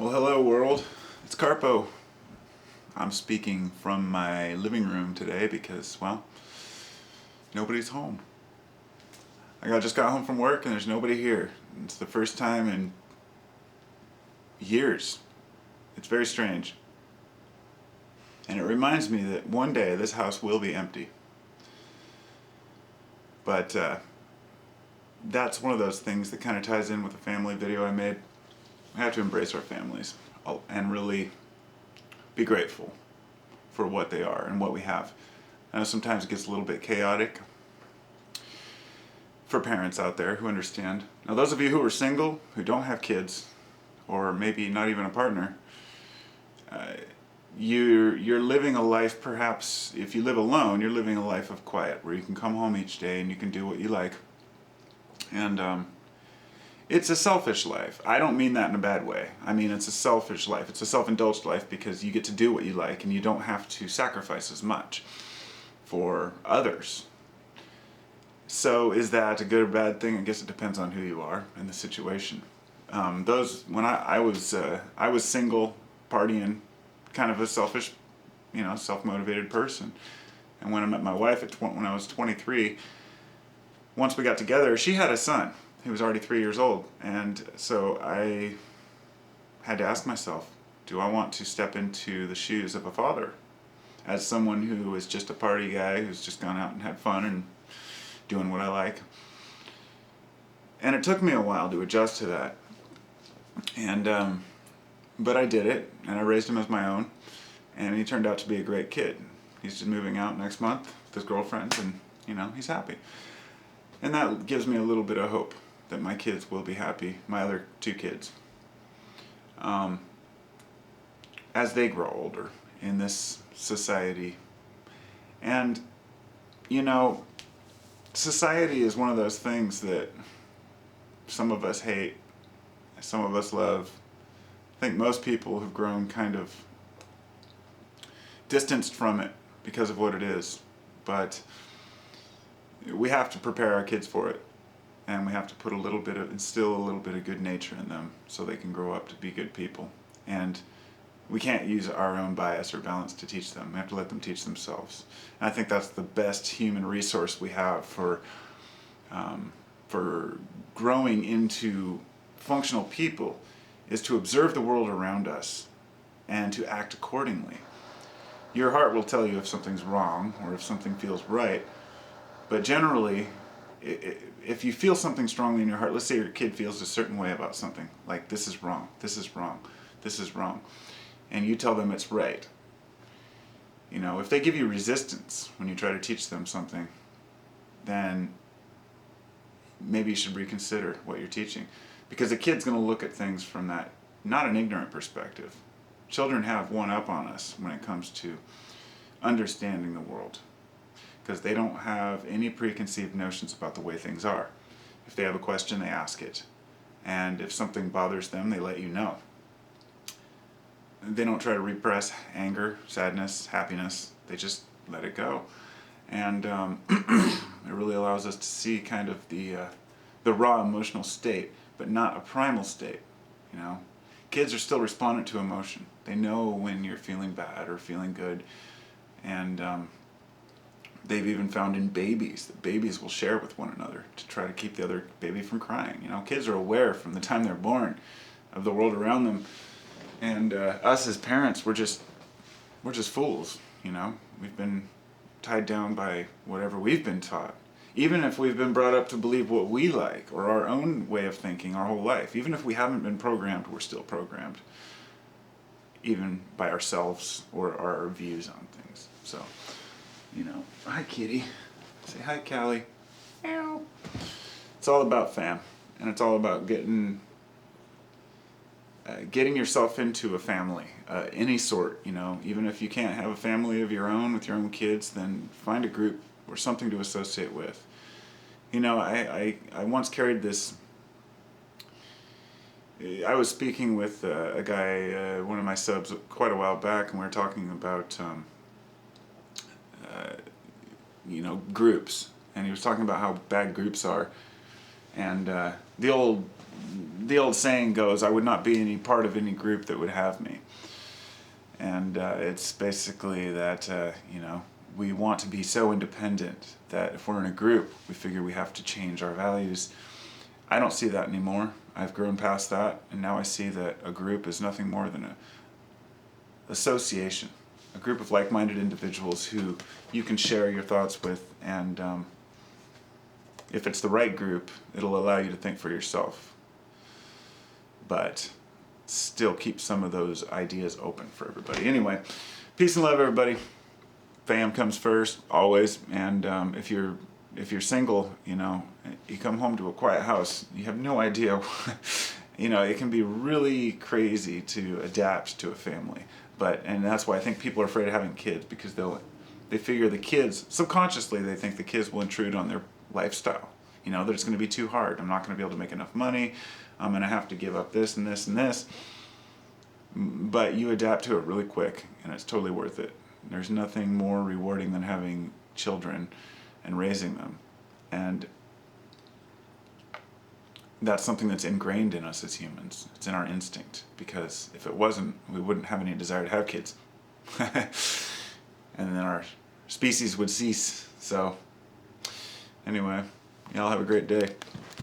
Well, hello world. It's Carpo. I'm speaking from my living room today because, well, nobody's home. I just got home from work and there's nobody here. It's the first time in years. It's very strange. And it reminds me that one day this house will be empty. But that's one of those things that kind of ties in with the family video I made. We have to embrace our families and really be grateful for what they are and what we have. I know sometimes it gets a little bit chaotic for parents out there who understand. Now those of you who are single, who don't have kids, or maybe not even a partner, you're living a life, perhaps if you live alone, you're living a life of quiet where you can come home each day and you can do what you like. And it's a selfish life. I don't mean that in a bad way. I mean it's a selfish life. It's a self-indulged life because you get to do what you like and you don't have to sacrifice as much for others. So is that a good or bad thing? I guess it depends on who you are and the situation. When I was single, partying, kind of a selfish, self-motivated person. And when I met my wife when I was 23, once we got together, she had a son. He was already 3 years old, and so I had to ask myself, do I want to step into the shoes of a father? As someone who is just a party guy, who's just gone out and had fun and doing what I like. And it took me a while to adjust to that. And but I did it, and I raised him as my own, and he turned out to be a great kid. He's just moving out next month with his girlfriend, and he's happy. And that gives me a little bit of hope that my kids will be happy, my other two kids, as they grow older in this society. And, society is one of those things that some of us hate, some of us love. I think most people have grown kind of distanced from it because of what it is. But we have to prepare our kids for it. And we have to instill a little bit of good nature in them so they can grow up to be good people. And we can't use our own bias or balance to teach them. We have to let them teach themselves. And I think that's the best human resource we have for growing into functional people, is to observe the world around us and to act accordingly. Your heart will tell you if something's wrong or if something feels right, but generally, if you feel something strongly in your heart, let's say your kid feels a certain way about something, like this is wrong, this is wrong, this is wrong, and you tell them it's right. If they give you resistance when you try to teach them something, then maybe you should reconsider what you're teaching. Because a kid's going to look at things from that, not an ignorant perspective. Children have one up on us when it comes to understanding the world, because they don't have any preconceived notions about the way things are. If they have a question, they ask it. And if something bothers them, they let you know. They don't try to repress anger, sadness, happiness. They just let it go. And it really allows us to see kind of the raw emotional state, but not a primal state. Kids are still respondent to emotion. They know when you're feeling bad or feeling good. And they've even found in babies that babies will share with one another to try to keep the other baby from crying. Kids are aware from the time they're born of the world around them. And us as parents, we're just fools. We've been tied down by whatever we've been taught. Even if we've been brought up to believe what we like or our own way of thinking our whole life, even if we haven't been programmed, we're still programmed, even by ourselves or our views on things. So, hi kitty. Say hi, Callie. Meow. It's all about fam, and it's all about getting yourself into a family, any sort. Even if you can't have a family of your own with your own kids, then find a group or something to associate with. I once carried this. I was speaking with a guy, one of my subs, quite a while back, and we were talking about groups, and he was talking about how bad groups are, and the old the old saying goes, I would not be any part of any group that would have me. And it's basically that, we want to be so independent that if we're in a group, we figure we have to change our values. I don't see that anymore. I've grown past that, and now I see that a group is nothing more than an association, a group of like-minded individuals who you can share your thoughts with, and if it's the right group, it'll allow you to think for yourself, but still keep some of those ideas open for everybody. Anyway, peace and love, everybody. Fam comes first, always. And if you're single, you come home to a quiet house, you have no idea. It can be really crazy to adapt to a family. And that's why I think people are afraid of having kids, because they figure the kids, subconsciously they think the kids will intrude on their lifestyle. That it's going to be too hard. I'm not going to be able to make enough money. I'm going to have to give up this and this and this. But you adapt to it really quick, and it's totally worth it. There's nothing more rewarding than having children and raising them. And that's something that's ingrained in us as humans. It's in our instinct, because if it wasn't, we wouldn't have any desire to have kids. And then our species would cease. So anyway, y'all have a great day.